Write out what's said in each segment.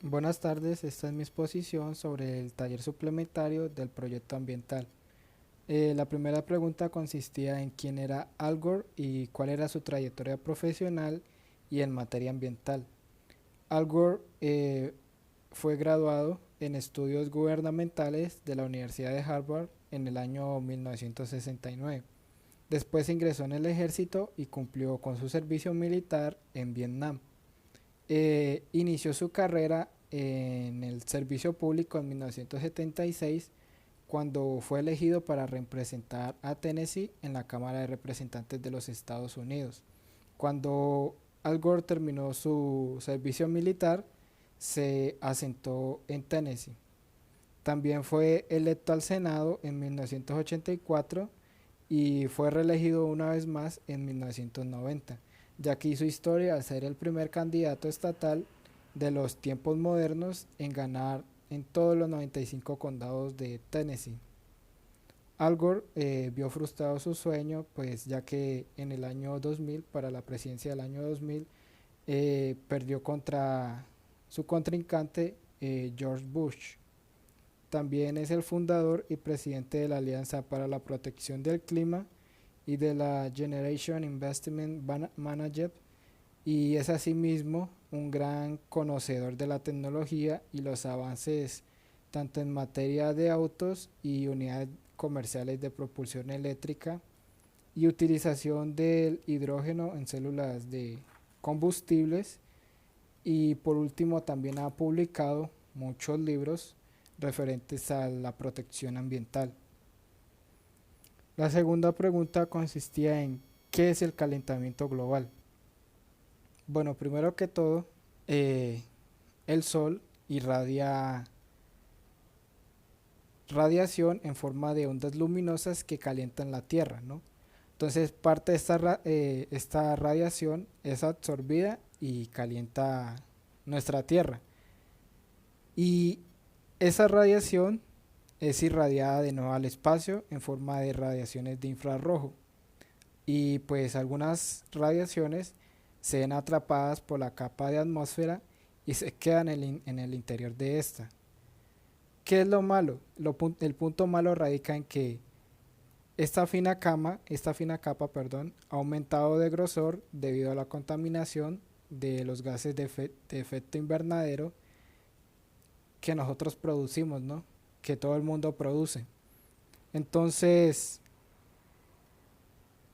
Buenas tardes, esta es mi exposición sobre el taller suplementario del proyecto ambiental. La primera pregunta consistía en quién era Al Gore y cuál era su trayectoria profesional y en materia ambiental. Al Gore fue graduado en estudios gubernamentales de la Universidad de Harvard en el año 1969. Después ingresó en el ejército y cumplió con su servicio militar en Vietnam. Inició su carrera en el servicio público en 1976 cuando fue elegido para representar a Tennessee en la Cámara de Representantes de los Estados Unidos. Cuando Al Gore terminó su servicio militar, se asentó en Tennessee. También fue electo al Senado en 1984 y fue reelegido una vez más en 1990, ya que hizo historia al ser el primer candidato estatal de los tiempos modernos en ganar en todos los 95 condados de Tennessee. Al Gore vio frustrado su sueño, pues ya que en el año 2000, para la presidencia del año 2000, perdió contra su contrincante George Bush. También es el fundador y presidente de la Alianza para la Protección del Clima y de la Generation Investment Manager, y es asimismo un gran conocedor de la tecnología y los avances tanto en materia de autos y unidades comerciales de propulsión eléctrica y utilización del hidrógeno en células de combustibles. Y por último también ha publicado muchos libros referentes a la protección ambiental. La segunda pregunta consistía en ¿qué es el calentamiento global? Bueno, primero que todo, eh, el Sol irradia radiación en forma de ondas luminosas que calientan la Tierra, ¿no? Entonces parte de esta radiación es absorbida y calienta nuestra Tierra. Y esa radiación es irradiada de nuevo al espacio en forma de radiaciones de infrarrojo. Y pues algunas radiaciones se ven atrapadas por la capa de atmósfera y se quedan en el interior de esta. ¿Qué es lo malo? El punto malo radica en que esta fina capa, perdón, ha aumentado de grosor debido a la contaminación de los gases de efecto invernadero que nosotros producimos, ¿no? Que todo el mundo produce. Entonces,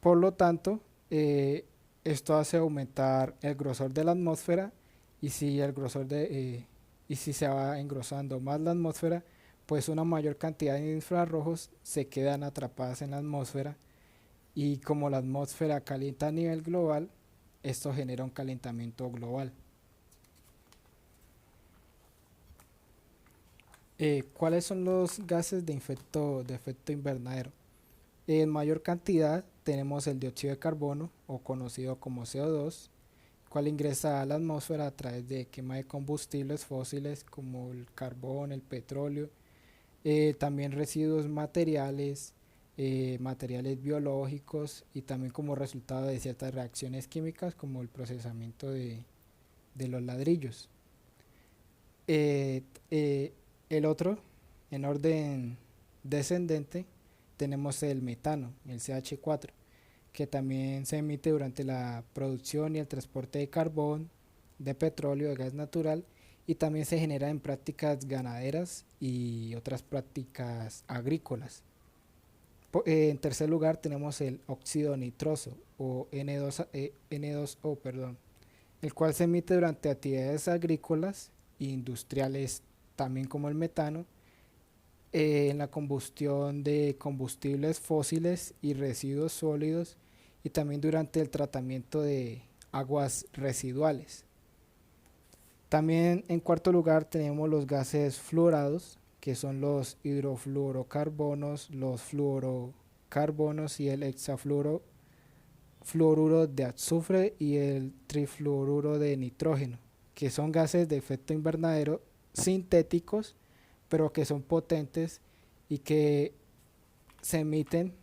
por lo tanto, esto hace aumentar el grosor de la atmósfera y si y si se va engrosando más la atmósfera, pues una mayor cantidad de infrarrojos se quedan atrapadas en la atmósfera y como la atmósfera calienta a nivel global, esto genera un calentamiento global. ¿Cuáles son los gases de efecto invernadero? En mayor cantidad tenemos el dióxido de carbono, o conocido como CO2, cual ingresa a la atmósfera a través de quema de combustibles fósiles como el carbón, el petróleo, también residuos materiales, materiales biológicos y también como resultado de ciertas reacciones químicas como el procesamiento de los ladrillos. Eh, eh, el otro, en orden descendente, tenemos el metano, el CH4, que también se emite durante la producción y el transporte de carbón, de petróleo, de gas natural, y también se genera en prácticas ganaderas y otras prácticas agrícolas. En tercer lugar tenemos el óxido nitroso o N2O, perdón, el cual se emite durante actividades agrícolas e industriales, también como el metano, en la combustión de combustibles fósiles y residuos sólidos y también durante el tratamiento de aguas residuales. También en cuarto lugar tenemos los gases fluorados, que son los hidrofluorocarbonos, los fluorocarbonos y el hexafluoruro de azufre y el trifluoruro de nitrógeno, que son gases de efecto invernadero sintéticos, pero que son potentes y que se emiten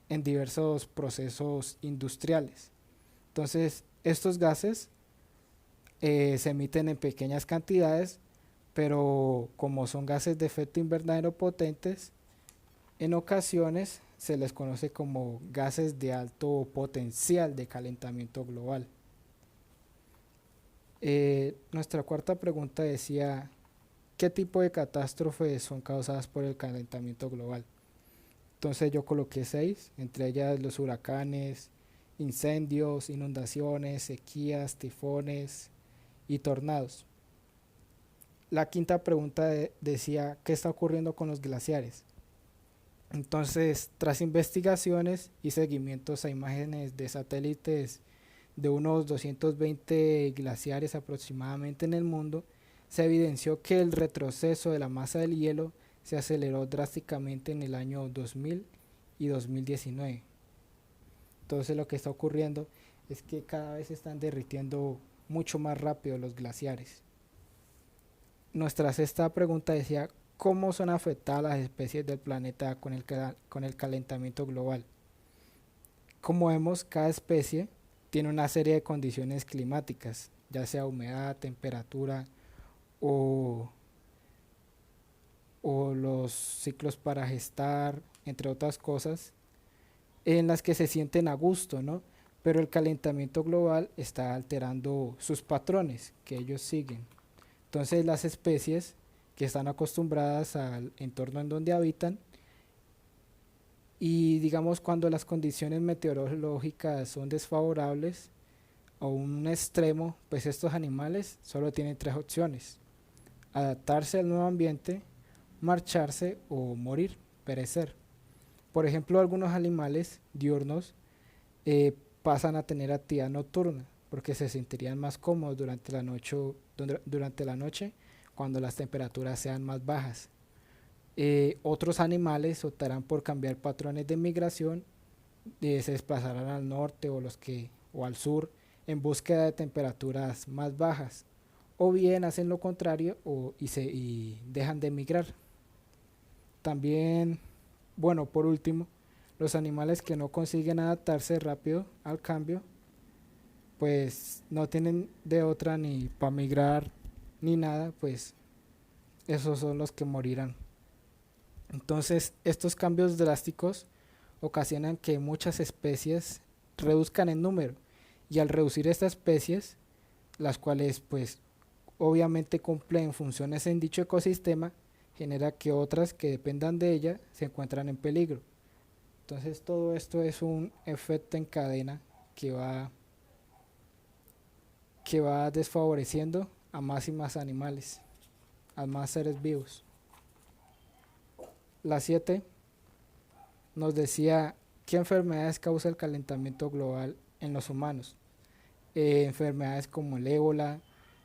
en diversos procesos industriales. Entonces, estos gases se emiten en pequeñas cantidades, pero como son gases de efecto invernadero potentes, en ocasiones se les conoce como gases de alto potencial de calentamiento global. Nuestra cuarta pregunta decía, ¿qué tipo de catástrofes son causadas por el calentamiento global? Entonces yo coloqué seis, entre ellas los huracanes, incendios, inundaciones, sequías, tifones y tornados. La quinta pregunta decía, ¿qué está ocurriendo con los glaciares? Entonces, tras investigaciones y seguimientos a imágenes de satélites de unos 220 glaciares aproximadamente en el mundo, se evidenció que el retroceso de la masa del hielo se aceleró drásticamente en el año 2000 y 2019. Entonces lo que está ocurriendo es que cada vez se están derritiendo mucho más rápido los glaciares. Nuestra sexta pregunta decía, ¿cómo son afectadas las especies del planeta con el calentamiento global? Como vemos, cada especie tiene una serie de condiciones climáticas, ya sea humedad, temperatura o, o los ciclos para gestar, entre otras cosas, en las que se sienten a gusto, ¿no? Pero el calentamiento global está alterando sus patrones que ellos siguen. Entonces las especies que están acostumbradas al entorno en donde habitan y digamos cuando las condiciones meteorológicas son desfavorables o un extremo, pues estos animales solo tienen tres opciones: adaptarse al nuevo ambiente, marcharse o morir, perecer. Por ejemplo, algunos animales diurnos pasan a tener actividad nocturna porque se sentirían más cómodos durante la noche cuando las temperaturas sean más bajas. Otros animales optarán por cambiar patrones de migración, se desplazarán al norte o al sur en búsqueda de temperaturas más bajas, o bien hacen lo contrario y dejan de migrar. También, bueno, por último, los animales que no consiguen adaptarse rápido al cambio, pues no tienen de otra ni para migrar ni nada, pues esos son los que morirán. Entonces, estos cambios drásticos ocasionan que muchas especies reduzcan en número, y al reducir estas especies, las cuales pues obviamente cumplen funciones en dicho ecosistema, genera que otras que dependan de ella se encuentran en peligro. Entonces todo esto es un efecto en cadena que va desfavoreciendo a más y más animales, a más seres vivos. La 7 nos decía, ¿qué enfermedades causa el calentamiento global en los humanos? Enfermedades como el ébola,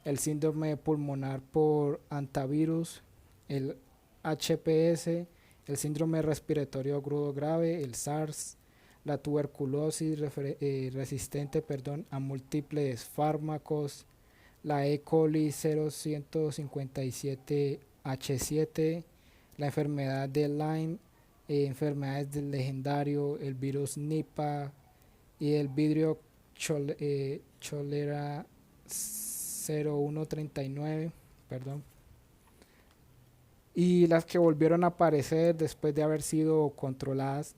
el síndrome pulmonar por hantavirus, el HPS, el síndrome respiratorio agudo grave, el SARS, la tuberculosis resistente, a múltiples fármacos, la E. coli 0157H7, la enfermedad de Lyme, enfermedades del legendario, el virus Nipah y el vidrio cholera 0139, perdón. Y las que volvieron a aparecer después de haber sido controladas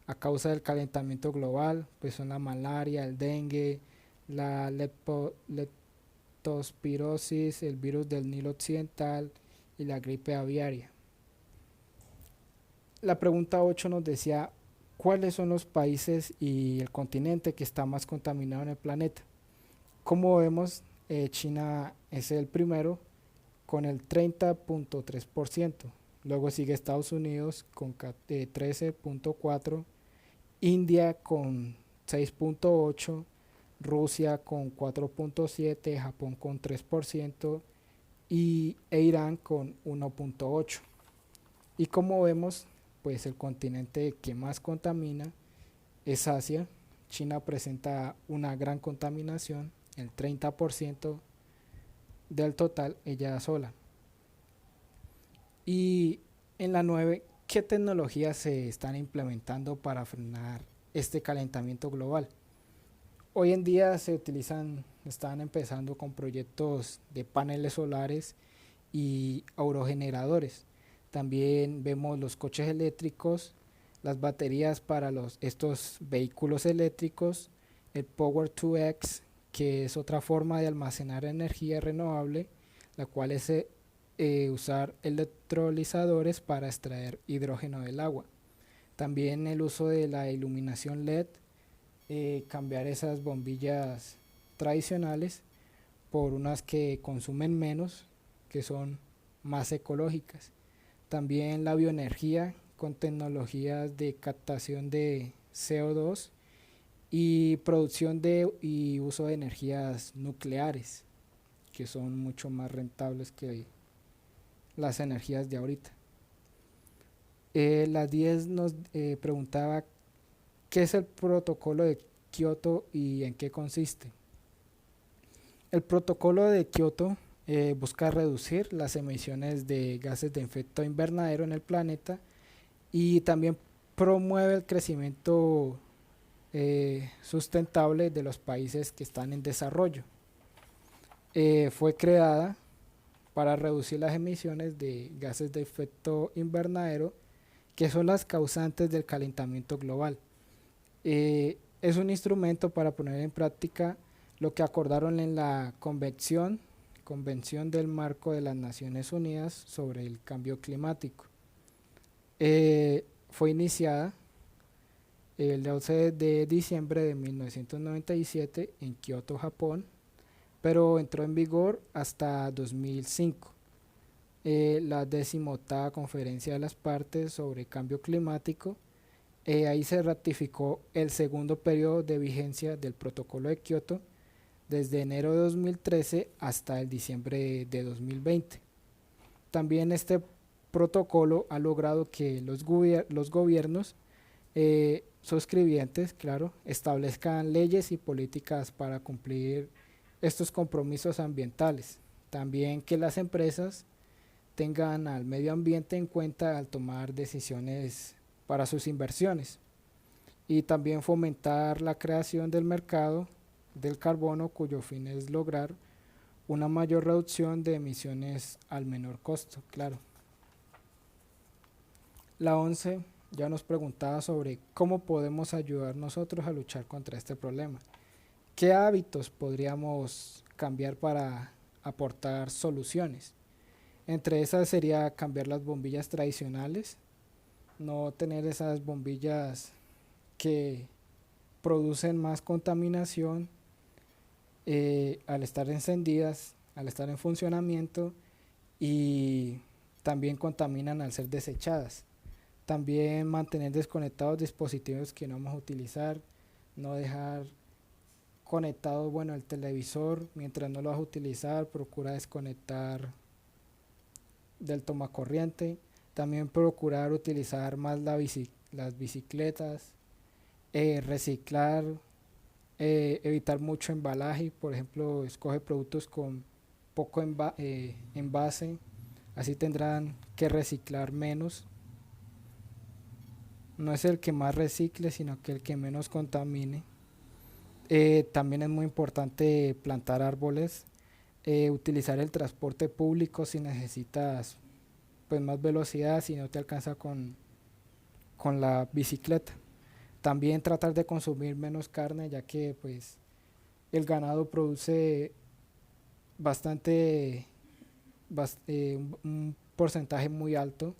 a causa del calentamiento global, pues son la malaria, el dengue, la leptospirosis, el virus del Nilo Occidental y la gripe aviaria. La pregunta 8 nos decía, ¿cuáles son los países y el continente que está más contaminado en el planeta? Como vemos, China es el primero con el 30.3%, luego sigue Estados Unidos con 13.4%, India con 6.8%, Rusia con 4.7%, Japón con 3% e Irán con 1.8%. Y como vemos, pues el continente que más contamina es Asia. China presenta una gran contaminación, el 30% del total ella sola. Y en la 9, ¿qué tecnologías se están implementando para frenar este calentamiento global? Hoy en día están empezando con proyectos de paneles solares y aerogeneradores. También vemos los coches eléctricos, las baterías para estos vehículos eléctricos, el Power to X, que es otra forma de almacenar energía renovable, la cual es usar electrolizadores para extraer hidrógeno del agua. También el uso de la iluminación LED, cambiar esas bombillas tradicionales por unas que consumen menos, que son más ecológicas. También la bioenergía con tecnologías de captación de CO2 y producción y uso de energías nucleares, que son mucho más rentables que las energías de ahorita. La 10 nos preguntaba qué es el protocolo de Kioto y en qué consiste. El protocolo de Kioto busca reducir las emisiones de gases de efecto invernadero en el planeta y también promueve el crecimiento sustentable de los países que están en desarrollo. Fue creada para reducir las emisiones de gases de efecto invernadero, que son las causantes del calentamiento global. Es un instrumento para poner en práctica lo que acordaron en la Convención del Marco de las Naciones Unidas sobre el Cambio Climático. Fue iniciada el 12 de diciembre de 1997 en Kioto, Japón, pero entró en vigor hasta 2005. La 18ª Conferencia de las Partes sobre Cambio Climático, ahí se ratificó el segundo periodo de vigencia del Protocolo de Kioto desde enero de 2013 hasta el diciembre de 2020. También este protocolo ha logrado que los gobiernos suscribientes, claro, establezcan leyes y políticas para cumplir estos compromisos ambientales. También que las empresas tengan al medio ambiente en cuenta al tomar decisiones para sus inversiones, y también fomentar la creación del mercado del carbono, cuyo fin es lograr una mayor reducción de emisiones al menor costo, claro. La 11 ya nos preguntaba sobre cómo podemos ayudar nosotros a luchar contra este problema. ¿Qué hábitos podríamos cambiar para aportar soluciones? Entre esas sería cambiar las bombillas tradicionales, no tener esas bombillas que producen más contaminación al estar encendidas, al estar en funcionamiento, y también contaminan al ser desechadas. También mantener desconectados dispositivos que no vamos a utilizar, no dejar conectado, bueno, el televisor mientras no lo vas a utilizar, procura desconectar del tomacorriente. También procurar utilizar más las bicicletas, reciclar, evitar mucho embalaje, por ejemplo, escoge productos con poco envase, así tendrán que reciclar menos. No es el que más recicle, sino que el que menos contamine. También es muy importante plantar árboles, utilizar el transporte público si necesitas pues más velocidad, si no te alcanza con la bicicleta. También tratar de consumir menos carne, ya que pues el ganado produce bastante, un porcentaje muy alto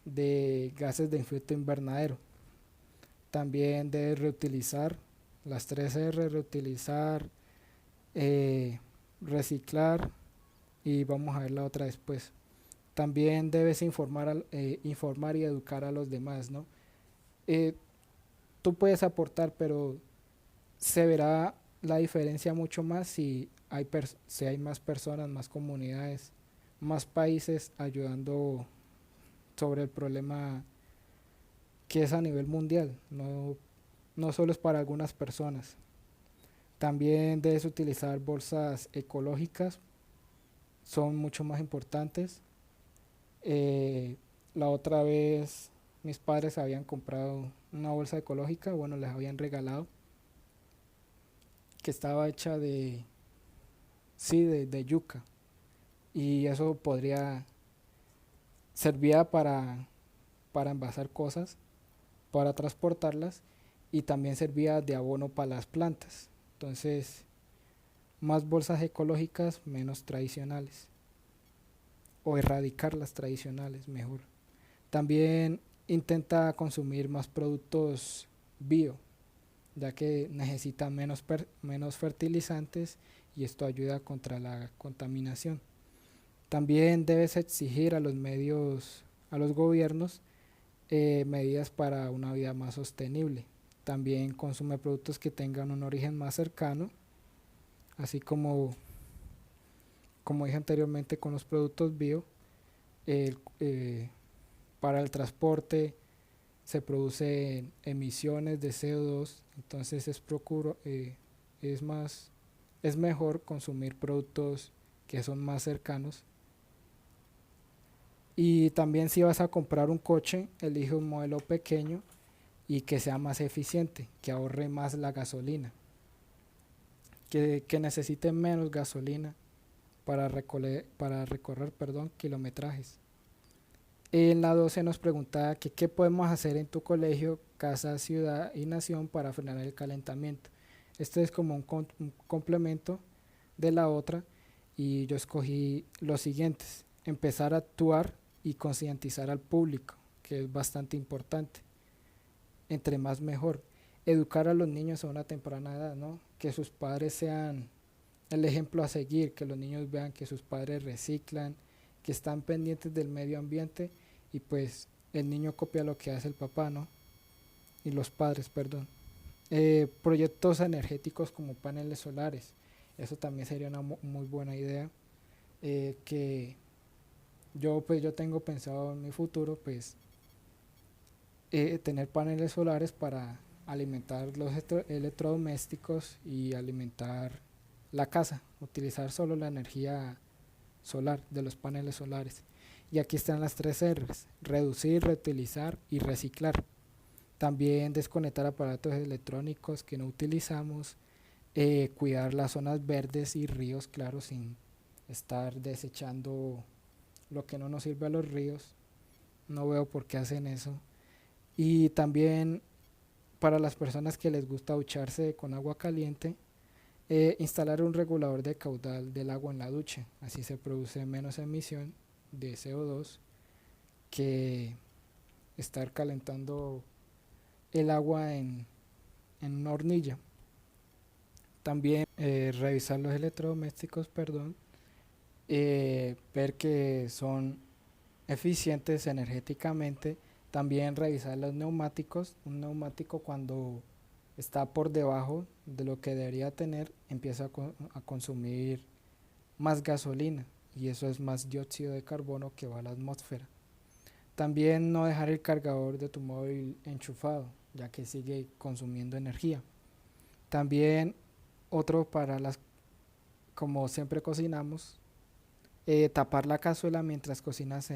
de gases de efecto invernadero. También debe reutilizar las 3R: reutilizar, reciclar, y vamos a ver la otra después. También debes informar y educar a los demás, ¿no? Tú puedes aportar, pero se verá la diferencia mucho más si hay más personas, más comunidades, más países ayudando sobre el problema que es a nivel mundial, no solo es para algunas personas. También debes utilizar bolsas ecológicas, son mucho más importantes. La otra vez mis padres habían comprado una bolsa ecológica, bueno, les habían regalado, que estaba hecha de yuca. y eso podría servir para envasar cosas, para transportarlas y también servía de abono para las plantas. Entonces, más bolsas ecológicas, menos tradicionales, o erradicar las tradicionales mejor. También intenta consumir más productos bio, ya que necesita menos fertilizantes y esto ayuda contra la contaminación. También debes exigir a los gobiernos, medidas para una vida más sostenible. También consume productos que tengan un origen más cercano, así como dije anteriormente con los productos bio. el- eh, para el transporte se producen emisiones de CO2, entonces es más, es mejor consumir productos que son más cercanos. Y también si vas a comprar un coche, elige un modelo pequeño y que sea más eficiente, que ahorre más la gasolina, que necesite menos gasolina para recorrer, perdón, kilometrajes. En la 12 nos preguntaba que qué podemos hacer en tu colegio, casa, ciudad y nación para frenar el calentamiento. Este es como un complemento de la otra y yo escogí los siguientes. Empezar a actuar y concientizar al público, que es bastante importante. Entre más mejor. Educar a los niños a una temprana edad, ¿no? Que sus padres sean el ejemplo a seguir, que los niños vean que sus padres reciclan, que están pendientes del medio ambiente y pues el niño copia lo que hace el papá, ¿no? Y los padres, perdón. Proyectos energéticos como paneles solares, eso también sería una muy buena idea, que yo tengo pensado en mi futuro pues tener paneles solares para alimentar los electrodomésticos y alimentar la casa, utilizar solo la energía solar de los paneles solares. Y aquí están las tres R's: reducir, reutilizar y reciclar. También desconectar aparatos electrónicos que no utilizamos, cuidar las zonas verdes y ríos, claro, sin estar desechando lo que no nos sirve a los ríos. No veo por qué hacen eso. Y también para las personas que les gusta ducharse con agua caliente, instalar un regulador de caudal del agua en la ducha. Así se produce menos emisión de CO2 que estar calentando el agua en una hornilla. También revisar los electrodomésticos, perdón, ver que son eficientes energéticamente. También revisar los neumáticos. Un neumático cuando está por debajo de lo que debería tener empieza a consumir más gasolina y eso es más dióxido de carbono que va a la atmósfera. También no dejar el cargador de tu móvil enchufado, ya que sigue consumiendo energía. También otro para como siempre cocinamos, tapar la cazuela mientras cocinas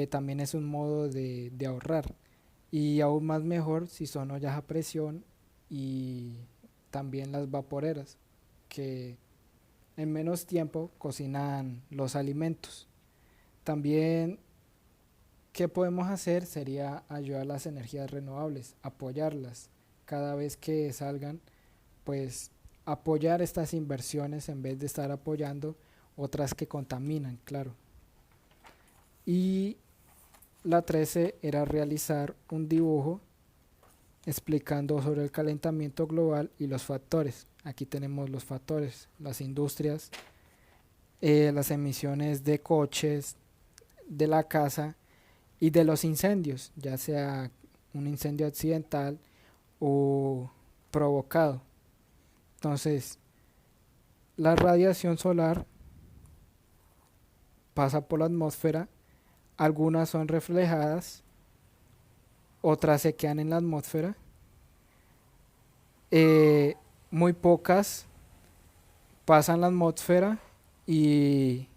también es un modo de ahorrar. Y aún más mejor si son ollas a presión y también las vaporeras, que en menos tiempo cocinan los alimentos. También, ¿qué podemos hacer? Sería ayudar a las energías renovables, apoyarlas cada vez que salgan, pues apoyar estas inversiones en vez de estar apoyando otras que contaminan, claro. Y la 13 era realizar un dibujo explicando sobre el calentamiento global y los factores. Aquí tenemos los factores: las industrias, las emisiones de coches, de la casa y de los incendios, ya sea un incendio accidental o provocado. Entonces, la radiación solar pasa por la atmósfera, algunas son reflejadas, otras se quedan en la atmósfera, eh, muy pocas pasan la atmósfera y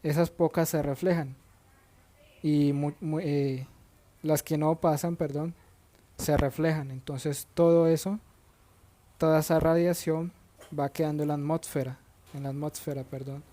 esas pocas se reflejan y las que no pasan, perdón, se reflejan. Entonces todo eso, toda esa radiación va quedando en la atmósfera en la atmósfera, perdón.